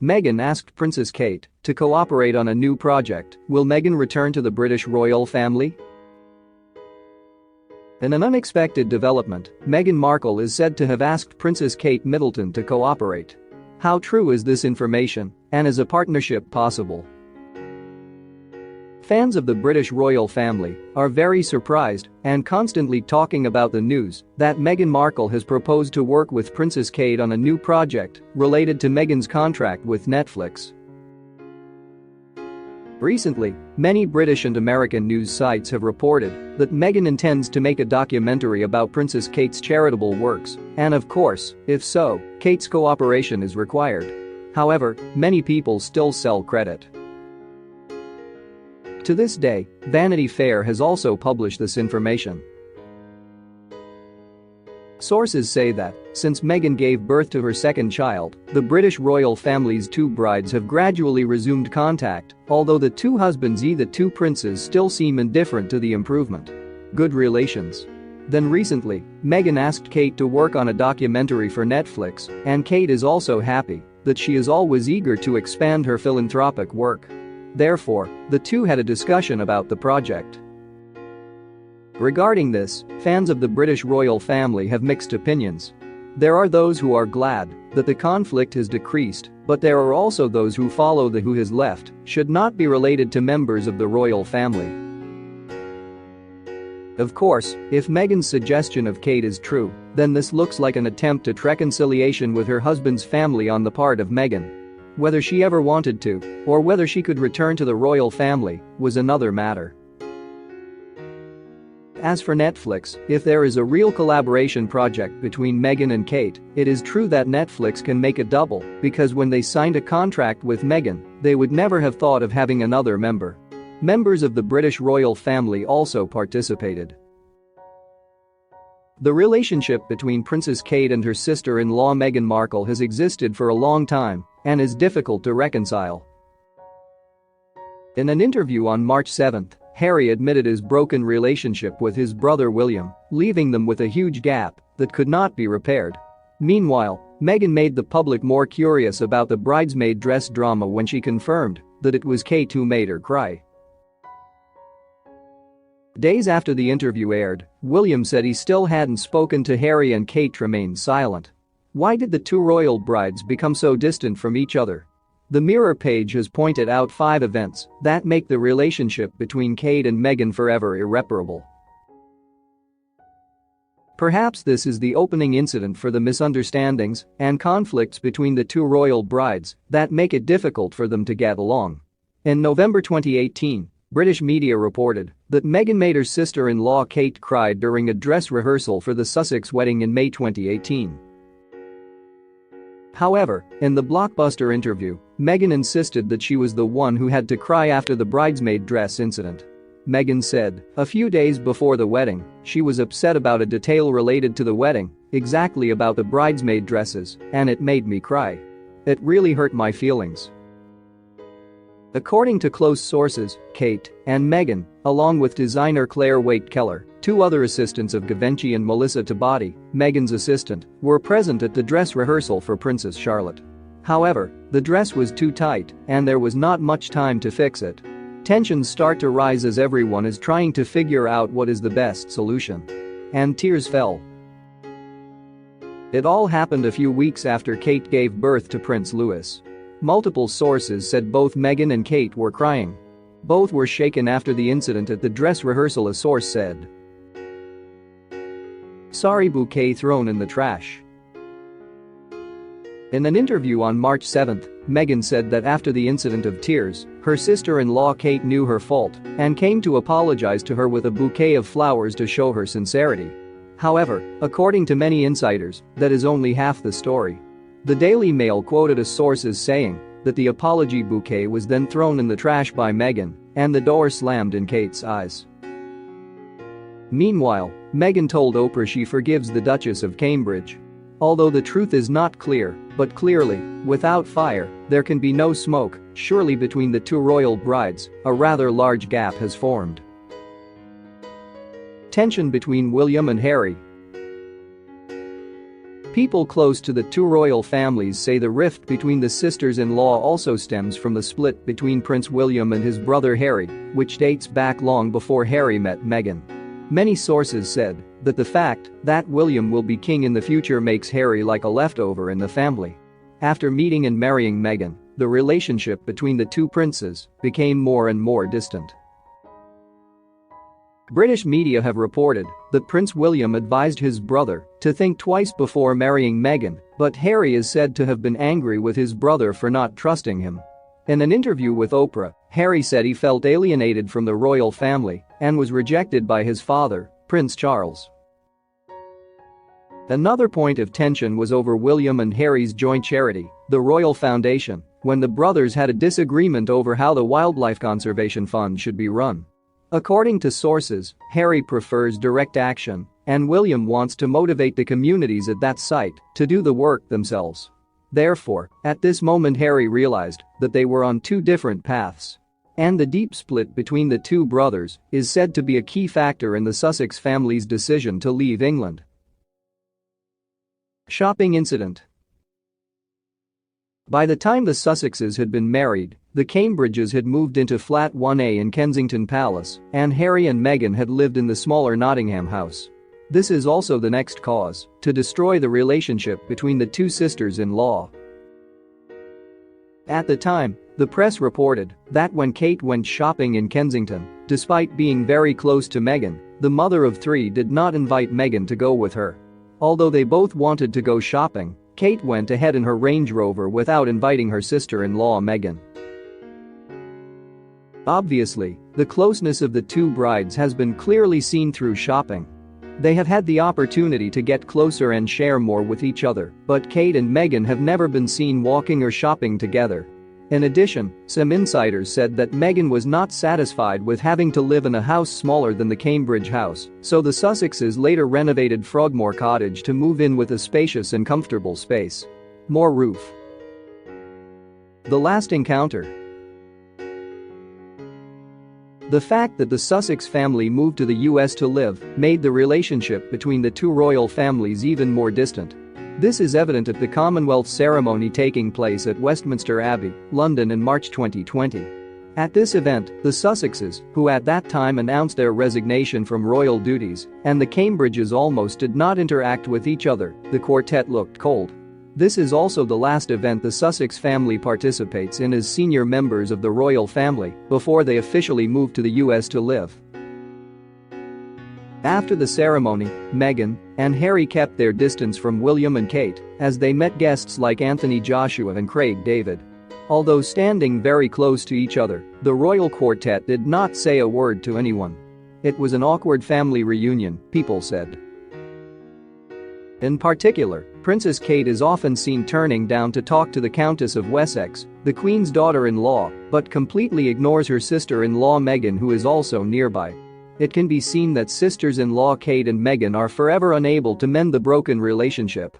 Meghan asked Princess Kate to cooperate on a new project. Will Meghan return to the British royal family? In an unexpected development, Meghan Markle is said to have asked Princess Kate Middleton to cooperate. How true is this information, and is a partnership possible? Fans of the British royal family are very surprised and constantly talking about the news that Meghan Markle has proposed to work with Princess Kate on a new project related to Meghan's contract with Netflix. Recently, many British and American news sites have reported that Meghan intends to make a documentary about Princess Kate's charitable works, and of course, if so, Kate's cooperation is required. However, many people still sell credit. To this day, Vanity Fair has also published this information. Sources say that, since Meghan gave birth to her second child, the British royal family's two brides have gradually resumed contact, although the two husbands the two princes still seem indifferent to the improvement. Good relations. Then recently, Meghan asked Kate to work on a documentary for Netflix, and Kate is also happy that she is always eager to expand her philanthropic work. Therefore, the two had a discussion about the project. Regarding this, fans of the British royal family have mixed opinions. There are those who are glad that the conflict has decreased, but there are also those who follow the who has left should not be related to members of the royal family. Of course, if Meghan's suggestion of Kate is true, then this looks like an attempt at reconciliation with her husband's family on the part of Meghan. Whether she ever wanted to, or whether she could return to the royal family, was another matter. As for Netflix, if there is a real collaboration project between Meghan and Kate, it is true that Netflix can make a double, because when they signed a contract with Meghan, they would never have thought of having another member. Members of the British royal family also participated. The relationship between Princess Kate and her sister-in-law Meghan Markle has existed for a long time and is difficult to reconcile. In an interview on March 7, Harry admitted his broken relationship with his brother William, leaving them with a huge gap that could not be repaired. Meanwhile, Meghan made the public more curious about the bridesmaid dress drama when she confirmed that it was Kate who made her cry. Days after the interview aired, William said he still hadn't spoken to Harry and Kate remained silent. Why did the two royal brides become so distant from each other? The Mirror page has pointed out 5 events that make the relationship between Kate and Meghan forever irreparable. Perhaps this is the opening incident for the misunderstandings and conflicts between the two royal brides that make it difficult for them to get along. In November 2018, British media reported that Meghan made her sister-in-law Kate cry during a dress rehearsal for the Sussex wedding in May 2018. However, in the blockbuster interview, Meghan insisted that she was the one who had to cry after the bridesmaid dress incident. Meghan said, a few days before the wedding, she was upset about a detail related to the wedding, exactly about the bridesmaid dresses, and it made me cry. It really hurt my feelings. According to close sources, Kate and Meghan, along with designer Claire Waite-Keller, 2 other assistants of Givenchy and Melissa Tabati, Meghan's assistant, were present at the dress rehearsal for Princess Charlotte. However, the dress was too tight, and there was not much time to fix it. Tensions start to rise as everyone is trying to figure out what is the best solution. And tears fell. It all happened a few weeks after Kate gave birth to Prince Louis. Multiple sources said both Meghan and Kate were crying. Both were shaken after the incident at the dress rehearsal, a source said. Sorry, bouquet thrown in the trash. In an interview on March 7, Meghan said that after the incident of tears, her sister-in-law Kate knew her fault and came to apologize to her with a bouquet of flowers to show her sincerity. However, according to many insiders, that is only half the story. The Daily Mail quoted a source as saying that the apology bouquet was then thrown in the trash by Meghan, and the door slammed in Kate's eyes. Meanwhile, Meghan told Oprah she forgives the Duchess of Cambridge. Although the truth is not clear, but clearly, without fire, there can be no smoke, surely between the two royal brides, a rather large gap has formed. Tension between William and Harry. People close to the two royal families say the rift between the sisters-in-law also stems from the split between Prince William and his brother Harry, which dates back long before Harry met Meghan. Many sources said that the fact that William will be king in the future makes Harry like a leftover in the family. After meeting and marrying Meghan, the relationship between the two princes became more and more distant. British media have reported that Prince William advised his brother to think twice before marrying Meghan, but Harry is said to have been angry with his brother for not trusting him. In an interview with Oprah, Harry said he felt alienated from the royal family and was rejected by his father, Prince Charles. Another point of tension was over William and Harry's joint charity, the Royal Foundation, when the brothers had a disagreement over how the Wildlife Conservation Fund should be run. According to sources, Harry prefers direct action, and William wants to motivate the communities at that site to do the work themselves. Therefore, at this moment Harry realized that they were on two different paths. And the deep split between the two brothers is said to be a key factor in the Sussex family's decision to leave England. Shopping incident. By the time the Sussexes had been married, the Cambridges had moved into Flat 1A in Kensington Palace, and Harry and Meghan had lived in the smaller Nottingham house. This is also the next cause to destroy the relationship between the two sisters-in-law. At the time, the press reported that when Kate went shopping in Kensington, despite being very close to Meghan, the mother of three did not invite Meghan to go with her. Although they both wanted to go shopping, Kate went ahead in her Range Rover without inviting her sister-in-law Meghan. Obviously, the closeness of the two brides has been clearly seen through shopping. They have had the opportunity to get closer and share more with each other, but Kate and Meghan have never been seen walking or shopping together. In addition, some insiders said that Meghan was not satisfied with having to live in a house smaller than the Cambridge house, so the Sussexes later renovated Frogmore Cottage to move in with a spacious and comfortable space. More roof. The last encounter. The fact that the Sussex family moved to the US to live made the relationship between the two royal families even more distant. This is evident at the Commonwealth ceremony taking place at Westminster Abbey, London in March 2020. At this event, the Sussexes, who at that time announced their resignation from royal duties, and the Cambridges almost did not interact with each other, the quartet looked cold. This is also the last event the Sussex family participates in as senior members of the royal family before they officially move to the US to live. After the ceremony, Meghan and Harry kept their distance from William and Kate as they met guests like Anthony Joshua and Craig David. Although standing very close to each other, the royal quartet did not say a word to anyone. It was an awkward family reunion, people said. In particular, Princess Kate is often seen turning down to talk to the Countess of Wessex, the Queen's daughter-in-law, but completely ignores her sister-in-law Meghan, who is also nearby. It can be seen that sisters-in-law Kate and Meghan are forever unable to mend the broken relationship.